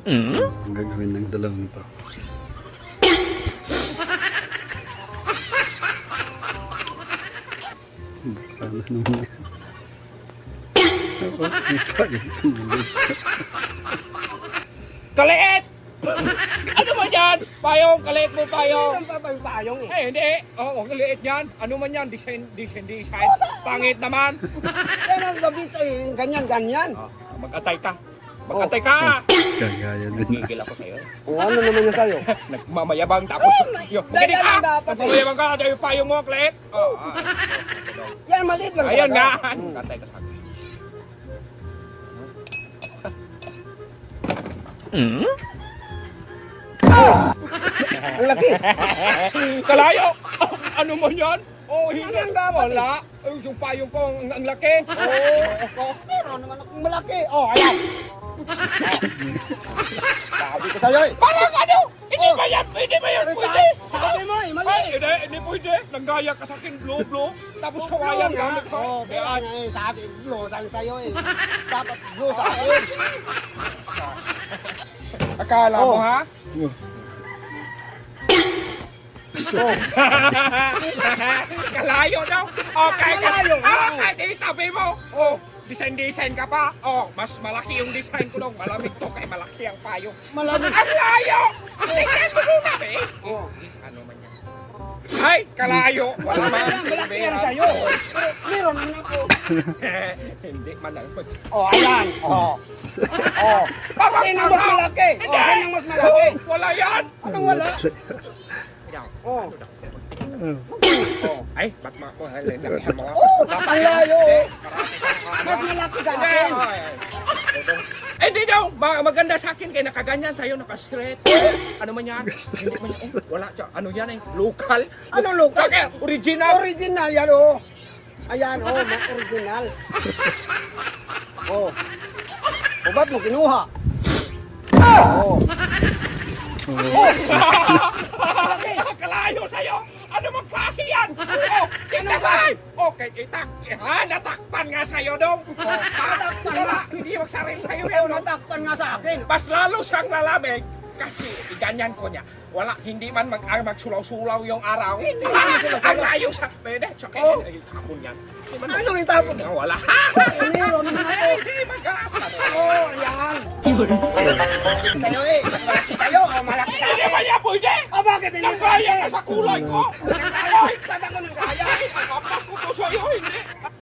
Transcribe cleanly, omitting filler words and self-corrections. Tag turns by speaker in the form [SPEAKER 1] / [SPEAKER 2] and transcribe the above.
[SPEAKER 1] Ang gagawin ng dalawang to. Paano naman yan? Ako, kita yun.
[SPEAKER 2] Kaliit! Ano man yan? Payong, kaliit mo payong.
[SPEAKER 3] Payong eh.
[SPEAKER 2] Eh, hindi. Oo, kaliit yan. Ano man yan? Design. Pangit naman.
[SPEAKER 3] Yan ang gabi sa'yo, ganyan.
[SPEAKER 2] Mag-atay ka. Mag-atay ka.
[SPEAKER 1] Kagaya din na.
[SPEAKER 2] Gigil ako sa'yo.
[SPEAKER 3] O ano naman yung sa'yo?
[SPEAKER 2] Nagmamayabang tapos. Yo, magaling
[SPEAKER 3] Ganyan
[SPEAKER 2] ka.
[SPEAKER 3] dapat eh.
[SPEAKER 2] Nagmamayabang ka. Ito yung payong mo, kaliit. Oh,
[SPEAKER 3] Yan, maliit lang.
[SPEAKER 2] ayan nga.
[SPEAKER 3] talaga.
[SPEAKER 2] Mag-atay ka sa akin.
[SPEAKER 3] Ang laki.
[SPEAKER 2] Kalayo! Ano man yan? Oh, hindi.
[SPEAKER 3] Ano ang dapat
[SPEAKER 2] Wala. Ay, yung payong ko, ang laki. Oh,
[SPEAKER 3] Meron naman akong malaki. Oh, ayan. Sabi ko sa'yo eh.
[SPEAKER 2] parang ano? Hindi ba yan? Hindi ba yan? Pwede?
[SPEAKER 3] Sabi mo eh, mali.
[SPEAKER 2] Ay, hindi pwede. Nanggaya ka sa akin, blue. Tapos kawayan ka.
[SPEAKER 3] Oh, kaya nga eh, sabi, blue sabi sa'yo eh. Dapat blue sa akin.
[SPEAKER 2] Akala mo
[SPEAKER 3] Oh.
[SPEAKER 2] ha? Kalayo daw. Okay,
[SPEAKER 3] Kalayo.
[SPEAKER 2] Okay, di tabi mo. Oh, design ka pa. Oh, mas malaki yung design ko dong. Malamig to kay malaki ang payo.
[SPEAKER 3] Malamig.
[SPEAKER 2] Ang layo! Tingnan mo muna, eh.
[SPEAKER 3] Oh.
[SPEAKER 2] Ano man yan? Ay, kalayo. Wala man.
[SPEAKER 3] Malaki yan sa'yo. Meron naman ako.
[SPEAKER 2] Hindi man lang.
[SPEAKER 3] Oh, ayan. Oh. Oh.
[SPEAKER 2] Parang
[SPEAKER 3] Sino mas malaki? Oh, sino mas malaki?
[SPEAKER 2] Wala yan.
[SPEAKER 3] Anong wala?
[SPEAKER 2] Yan.
[SPEAKER 3] Oh.
[SPEAKER 2] Oh. Ay, ba't ko? Lakihan mo.
[SPEAKER 3] Oh, ang layo. Mas malaki sa akin.
[SPEAKER 2] Eh, di daw. Maganda sa akin kaya nakaganyan sa'yo, naka-straight. Ano man yan? Hindi man yan. Wala siya. Ano yan eh? Local.
[SPEAKER 3] Ano local?
[SPEAKER 2] Kaya, original.
[SPEAKER 3] Original yan oh. Ayan oh, mga original. Oh. O ba't mo kinuha? Oh.
[SPEAKER 2] Nakakalayo sa'yo. Ano mang klase yan? Oh, kita ba? Okay, kita. Natakpan nga sa'yo dong.
[SPEAKER 3] Natakpan
[SPEAKER 2] Wala,
[SPEAKER 3] nga.
[SPEAKER 2] hindi magsaril sa'yo
[SPEAKER 3] Oh,
[SPEAKER 2] yun.
[SPEAKER 3] natakpan nga sa akin.
[SPEAKER 2] Mas lalo siyang lalamig kasi ganyan ko niya. Wala, hindi man magsulaw-sulaw yung araw. Hindi ang layo sa pwede. Tsaka,
[SPEAKER 3] Oh.
[SPEAKER 2] ay, tapon yan. Hindi man
[SPEAKER 3] Ano yung tapon?
[SPEAKER 2] wala.
[SPEAKER 3] Meron naman ako.
[SPEAKER 2] Hindi mag-asa.
[SPEAKER 3] Oh, ayan. Sa'yo eh. Mas malaki sa'yo. Oh, malaki sa
[SPEAKER 2] Hindi
[SPEAKER 3] akin.
[SPEAKER 2] ba yan pwede?
[SPEAKER 3] Oh, bakit hindi?
[SPEAKER 2] Nagkaya ka sa kulay ko.
[SPEAKER 3] Ay, ba't ako nang kaya?
[SPEAKER 2] Ay, kapas ko to sa'yo, hindi.